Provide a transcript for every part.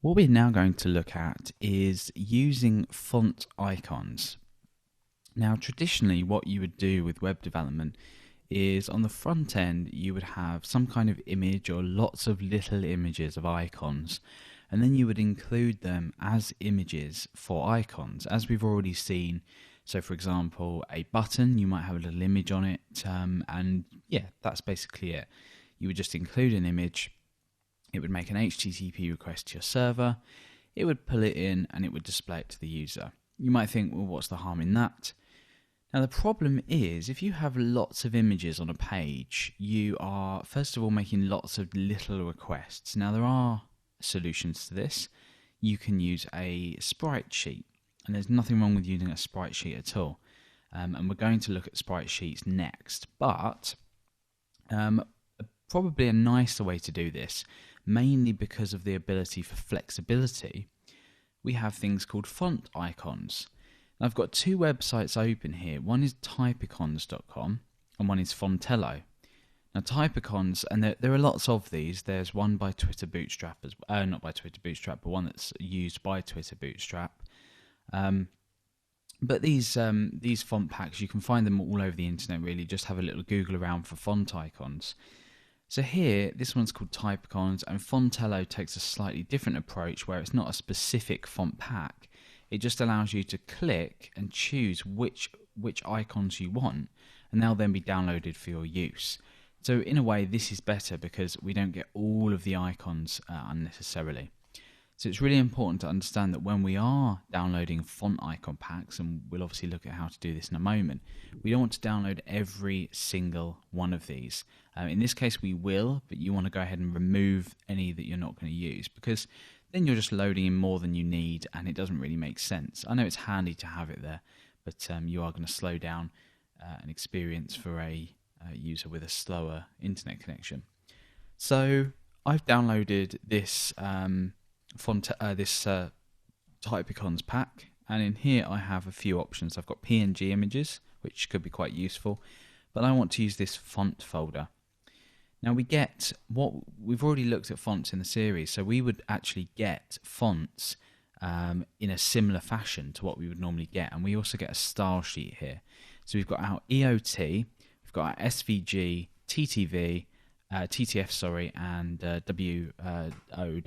What we're now going to look at is using font icons. Now, traditionally, what you would do with web development is on the front end, you would have some kind of image or lots of little images of icons, and then you would include them as images for icons, as we've already seen. So, for example, a button, you might have a little image on it, and yeah, that's basically it. You would just include an image. It would make an HTTP request to your server, it would pull it in, and it would display it to the user. You might think, well, what's the harm in that? Now, the problem is, if you have lots of images on a page, you are, first of all, making lots of little requests. Now, there are solutions to this. You can use a sprite sheet, and there's nothing wrong with using a sprite sheet at all. And we're going to look at sprite sheets next, but probably a nicer way to do this, mainly because of the ability for flexibility, we have things called font icons. Now, I've got two websites open here. One is typicons.com and one is Fontello. Now, Typicons, and there are lots of these. There's one by Twitter Bootstrap, not by Twitter Bootstrap, but one that's used by Twitter Bootstrap. But these font packs, you can find them all over the internet, really. Just have a little Google around for font icons. So here, this one's called Typicons, and Fontello takes a slightly different approach where it's not a specific font pack. It just allows you to click and choose which icons you want, and they'll then be downloaded for your use. So in a way, this is better because we don't get all of the icons unnecessarily. So it's really important to understand that when we are downloading font icon packs, and we'll obviously look at how to do this in a moment, we don't want to download every single one of these. In this case we will, but you want to go ahead and remove any that you're not going to use, because then you're just loading in more than you need and it doesn't really make sense. I know it's handy to have it there, but you are going to slow down an experience for a user with a slower internet connection. So I've downloaded this Typicons pack, and in here I have a few options. I've got PNG images, which could be quite useful, but I want to use this font folder. Now we've already looked at fonts in the series, so we would actually get fonts in a similar fashion to what we would normally get, and we also get a style sheet here. So we've got our EOT, we've got our SVG, TTV, TTF, and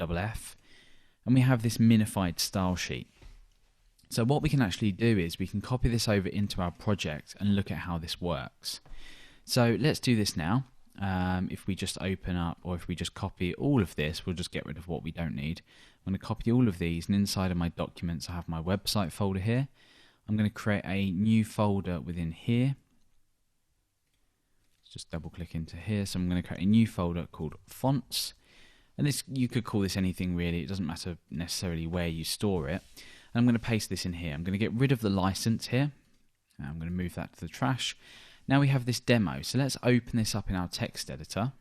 WOFF. And we have this minified style sheet. So what we can actually do is we can copy this over into our project and look at how this works. So let's do this now. If we just open up, or if we just copy all of this, we'll just get rid of what we don't need. I'm going to copy all of these, and inside of my documents I have my website folder here. I'm going to create a new folder within here. Let's just double click into here. So I'm going to create a new folder called fonts. And this, you could call this anything really, it doesn't matter necessarily where you store it. And I'm going to paste this in here. I'm going to get rid of the license here. And I'm going to move that to the trash. Now we have this demo, so let's open this up in our text editor.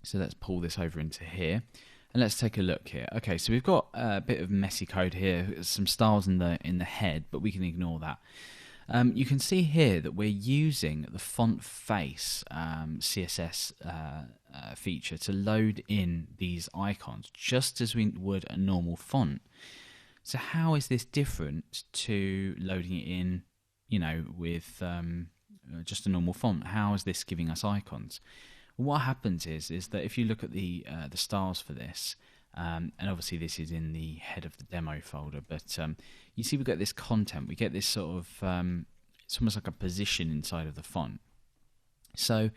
So let's pull this over into here, and let's take a look here. Okay, so we've got a bit of messy code here, some styles in the head, but we can ignore that. You can see here that we're using the font face CSS feature to load in these icons, just as we would a normal font. So how is this different to loading it in, with just a normal font? How is this giving us icons? What happens is that if you look at the styles for this, and obviously this is in the head of the demo folder, but you see we've got this content, we get this sort of, it's almost like a position inside of the font. So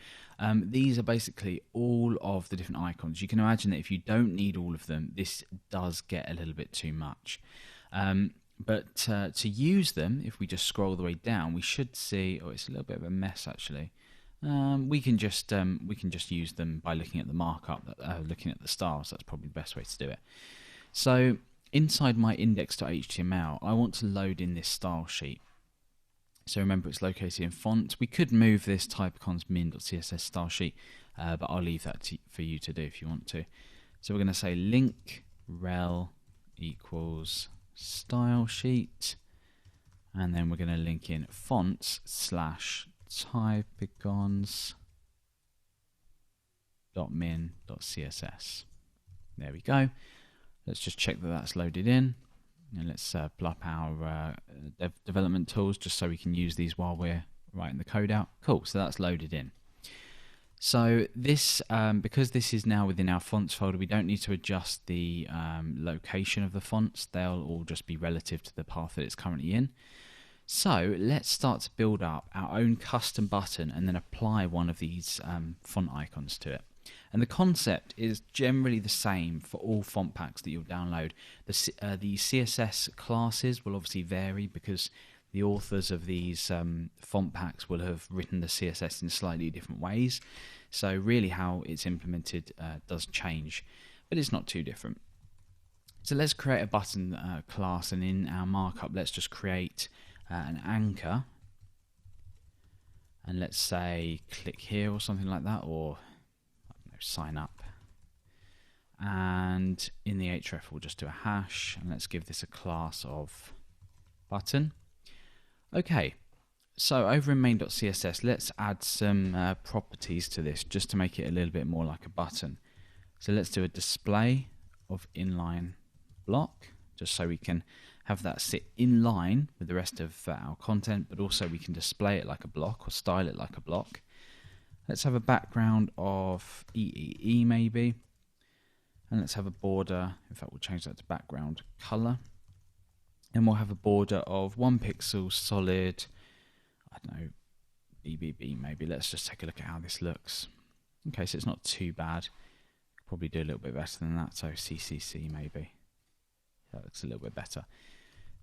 these are basically all of the different icons. You can imagine that if you don't need all of them, this does get a little bit too much. But to use them, if we just scroll the way down, we should see, it's a little bit of a mess actually. We can just use them by looking at the markup, looking at the styles. That's probably the best way to do it. So inside my index.html, I want to load in this style sheet. So remember, it's located in fonts. We could move this typicons min.css style sheet, but I'll leave that for you to do if you want to. So we're going to say link rel equals style sheet, and then we're going to link in fonts / typicons.min.css. There we go. Let's just check that that's loaded in. And let's pull up our development tools just so we can use these while we're writing the code out. Cool, so that's loaded in. So this, because this is now within our fonts folder, we don't need to adjust the location of the fonts. They'll all just be relative to the path that it's currently in. So let's start to build up our own custom button and then apply one of these font icons to it. And the concept is generally the same for all font packs that you'll download. The CSS classes will obviously vary because the authors of these font packs will have written the CSS in slightly different ways. So really how it's implemented does change, but it's not too different. So let's create a button class, and in our markup let's just create an anchor. And let's say click here or something like that, or I don't know, sign up. And in the href we'll just do a hash, and let's give this a class of button. Okay, so over in main.css, let's add some properties to this just to make it a little bit more like a button. So let's do a display of inline block, just so we can have that sit in line with the rest of our content, but also we can display it like a block or style it like a block. Let's have a background of EEE maybe, and let's have a border. In fact, we'll change that to background color. And we'll have a border of 1 pixel solid, I don't know, BBB maybe. Let's just take a look at how this looks. Okay, so it's not too bad. Probably do a little bit better than that, so CCC maybe. That looks a little bit better.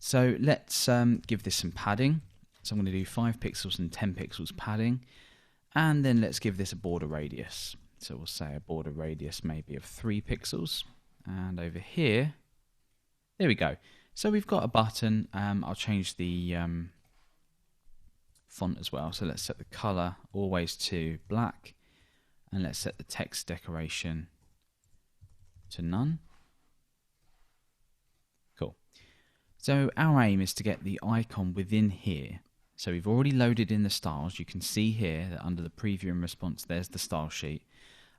So let's give this some padding. So I'm going to do 5 pixels and 10 pixels padding. And then let's give this a border radius. So we'll say a border radius maybe of 3 pixels. And over here, there we go. So we've got a button. I'll change the font as well. So let's set the color always to black, and let's set the text decoration to none. Cool. So our aim is to get the icon within here. So we've already loaded in the styles. You can see here that under the preview and response, there's the style sheet.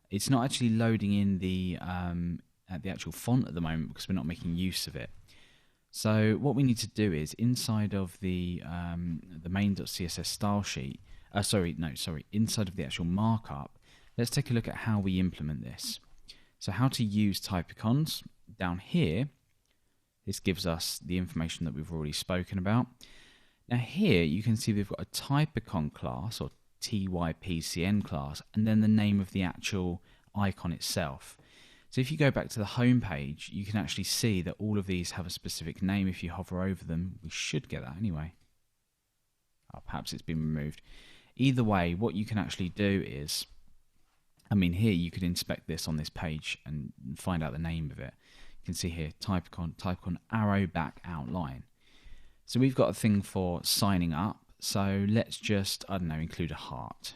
It's not actually loading in the actual font at the moment because we're not making use of it. So what we need to do is inside of the main.css style sheet, inside of the actual markup, let's take a look at how we implement this. So how to use typicons. Down here, this gives us the information that we've already spoken about. Now here you can see we've got a typicon class, or typcn class, and then the name of the actual icon itself. So if you go back to the home page, you can actually see that all of these have a specific name. If you hover over them, we should get that anyway. Oh, perhaps it's been removed. Either way, what you can actually do is, I mean, here you could inspect this on this page and find out the name of it. You can see here, typicon arrow back outline. So we've got a thing for signing up. So let's just, I don't know, include a heart,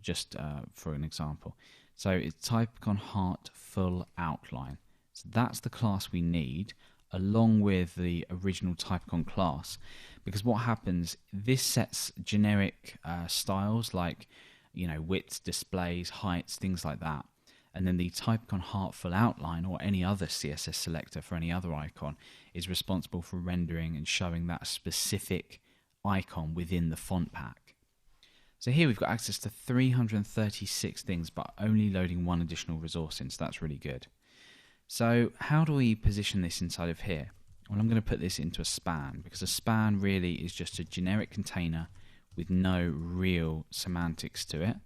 just for an example. So it's typicon heart full outline. So that's the class we need, along with the original typicon class. Because what happens, this sets generic styles like, you know, widths, displays, heights, things like that. And then the typicon heart full outline, or any other CSS selector for any other icon, is responsible for rendering and showing that specific icon within the font pack. So here we've got access to 336 things, but only loading one additional resource in, so that's really good. So how do we position this inside of here? Well, I'm going to put this into a span, because a span really is just a generic container with no real semantics to it.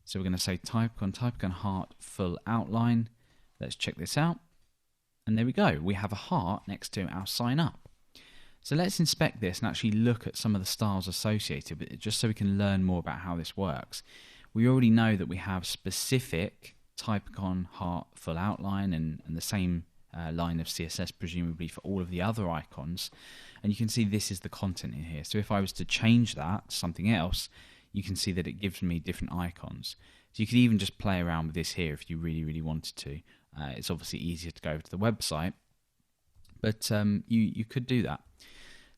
So we're going to say typicon heart full outline. Let's check this out. And there we go. We have a heart next to our sign up. So let's inspect this and actually look at some of the styles associated with it, just so we can learn more about how this works. We already know that we have specific typicon heart full outline and the same line of CSS presumably for all of the other icons. And you can see this is the content in here. So if I was to change that to something else, you can see that it gives me different icons. So you could even just play around with this here if you really, really wanted to. It's obviously easier to go over to the website, but you could do that.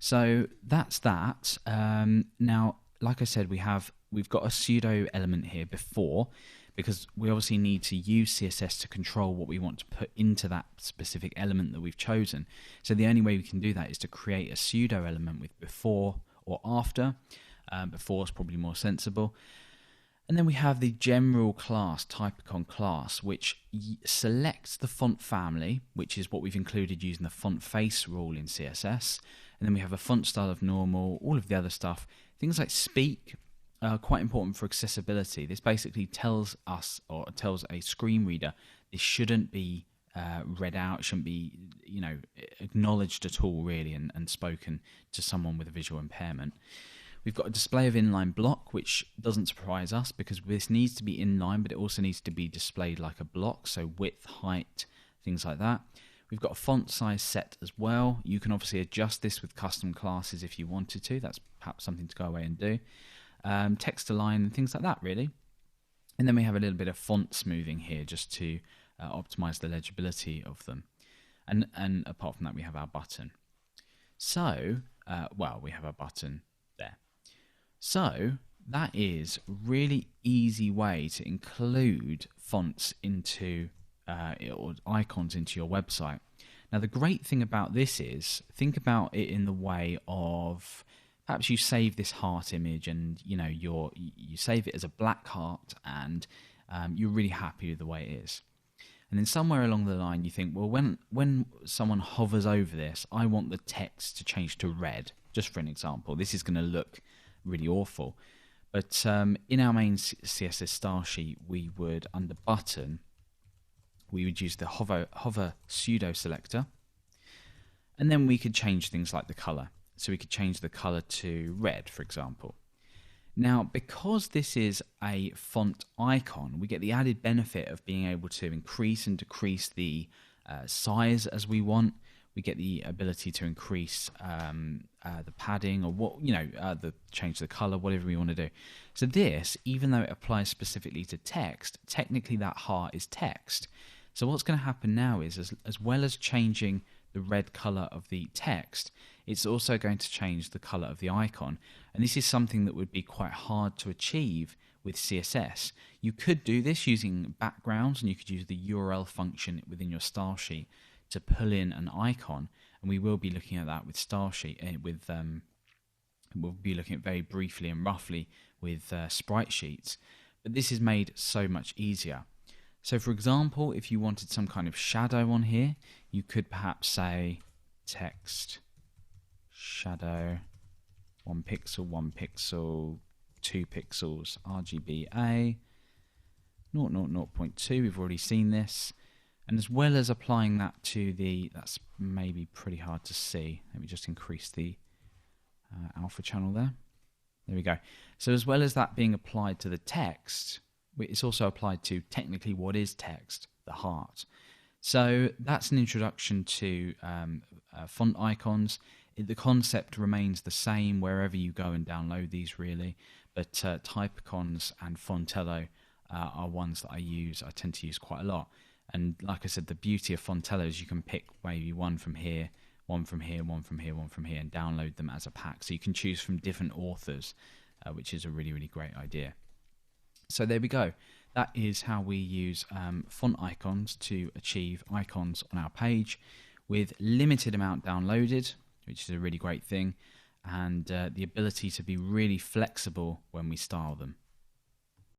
So that's that. Now, like I said, we've got a pseudo element here before, because we obviously need to use CSS to control what we want to put into that specific element that we've chosen. So the only way we can do that is to create a pseudo element with before or after. Before is probably more sensible. And then we have the general class, Typicon class, which selects the font family, which is what we've included using the font face rule in CSS. And then we have a font style of normal, all of the other stuff. Things like speak are quite important for accessibility. This basically tells us, or tells a screen reader, this shouldn't be read out, shouldn't be, acknowledged at all, really, and spoken to someone with a visual impairment. We've got a display of inline block, which doesn't surprise us because this needs to be inline, but it also needs to be displayed like a block, so width, height, things like that. We've got a font size set as well. You can obviously adjust this with custom classes if you wanted to. That's perhaps something to go away and do. Text align and things like that, really. And then we have a little bit of font smoothing here just to optimize the legibility of them. And apart from that, we have our button. So, we have our button there. So that is a really easy way to include fonts into or icons into your website. Now the great thing about this is, think about it in the way of, perhaps you save this heart image and you save it as a black heart and you're really happy with the way it is. And then somewhere along the line you think, well, when someone hovers over this, I want the text to change to red, just for an example. This is going to look really awful. But in our main CSS style sheet, we would, under button, we would use the hover pseudo selector. And then we could change things like the color. So we could change the color to red, for example. Now, because this is a font icon, we get the added benefit of being able to increase and decrease the size as we want. We get the ability to increase the padding, or change the color, whatever we want to do. So this, even though it applies specifically to text, technically that heart is text. So what's going to happen now is, as well as changing the red color of the text, it's also going to change the color of the icon. And this is something that would be quite hard to achieve with CSS. You could do this using backgrounds, and you could use the URL function within your style sheet to pull in an icon, and we will be looking at that with style sheet. We'll be looking at very briefly and roughly with sprite sheets, but this is made so much easier. So, for example, if you wanted some kind of shadow on here, you could perhaps say text shadow 1 pixel, 1 pixel, 2 pixels, RGBA 0.2. We've already seen this. And as well as applying that to that's maybe pretty hard to see. Let me just increase the alpha channel there. There we go. So as well as that being applied to the text, it's also applied to technically what is text, the heart. So that's an introduction to font icons. The concept remains the same wherever you go and download these, really. But Typicons and Fontello are ones that I tend to use quite a lot. And like I said, the beauty of Fontello is you can pick maybe one from here, one from here, one from here, one from here, and download them as a pack. So you can choose from different authors, which is a really, really great idea. So there we go. That is how we use font icons to achieve icons on our page with limited amount downloaded, which is a really great thing, and the ability to be really flexible when we style them.